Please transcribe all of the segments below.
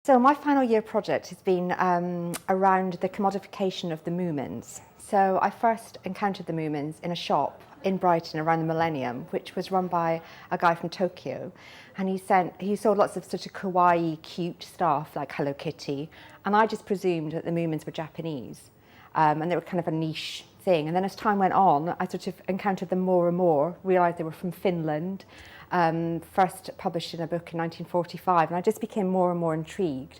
So my final year project has been around the commodification of the Moomins. So I first encountered the Moomins in a shop in Brighton around the millennium, which was run by a guy from Tokyo. And he sold lots of sort of kawaii, cute stuff like Hello Kitty. And I just presumed that the Moomins were Japanese. And they were kind of a niche thing. And then as time went on, I sort of encountered them more and more, realised they were from Finland, first published in a book in 1945, and I just became more and more intrigued.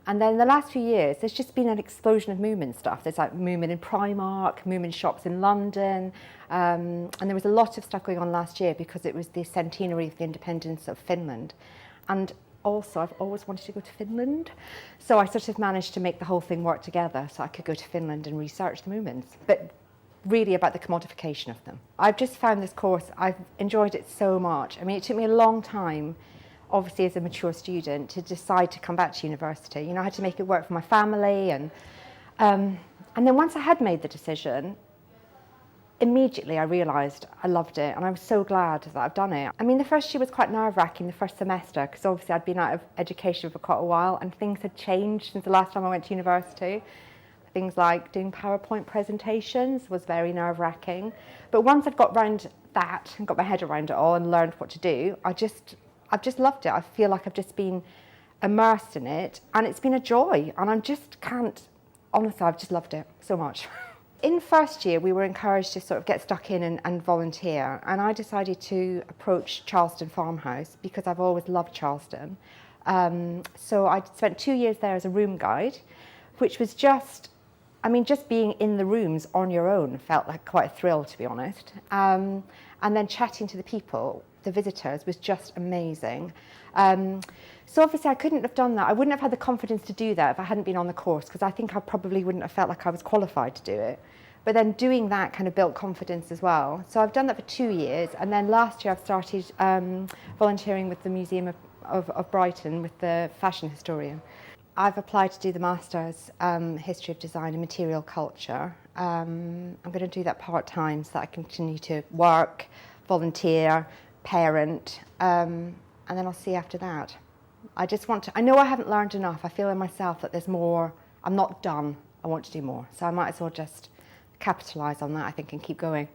And then in the last few years, there's just been an explosion of Moomin stuff. There's like Moomin in Primark, Moomin shops in London, and there was a lot of stuff going on last year because it was the centenary of the independence of Finland. And also, I've always wanted to go to Finland, so I sort of managed to make the whole thing work together so I could go to Finland and research the Moomins. But really about the commodification of them. I've just found this course, I've enjoyed it so much. I mean, it took me a long time, obviously as a mature student, to decide to come back to university. You know, I had to make it work for my family, and then once I had made the decision, immediately I realised I loved it, and I was so glad that I've done it. I mean, the first year was quite nerve-wracking, the first semester, because obviously I'd been out of education for quite a while, and things had changed since the last time I went to university. Things like doing PowerPoint presentations was very nerve-wracking. But once I'd got around that and got my head around it all and learned what to do, I've just loved it. I feel like I've just been immersed in it, and it's been a joy. And honestly, I've just loved it so much. In first year, we were encouraged to sort of get stuck in and volunteer. And I decided to approach Charleston Farmhouse because I've always loved Charleston. So I spent 2 years there as a room guide, which was just being in the rooms on your own felt like quite a thrill, to be honest. And then chatting to the people, the visitors, was just amazing. So obviously I couldn't have done that. I wouldn't have had the confidence to do that if I hadn't been on the course, because I think I probably wouldn't have felt like I was qualified to do it. But then doing that kind of built confidence as well. So I've done that for 2 years, and then last year I've started volunteering with the Museum of Brighton with the fashion historian. I've applied to do the Masters History of Design and Material Culture. I'm going to do that part-time so that I continue to work, volunteer, parent, and then I'll see after that. I know I haven't learned enough. I feel in myself that there's more. I'm not done. I want to do more. So I might as well just capitalise on that, I think, and keep going.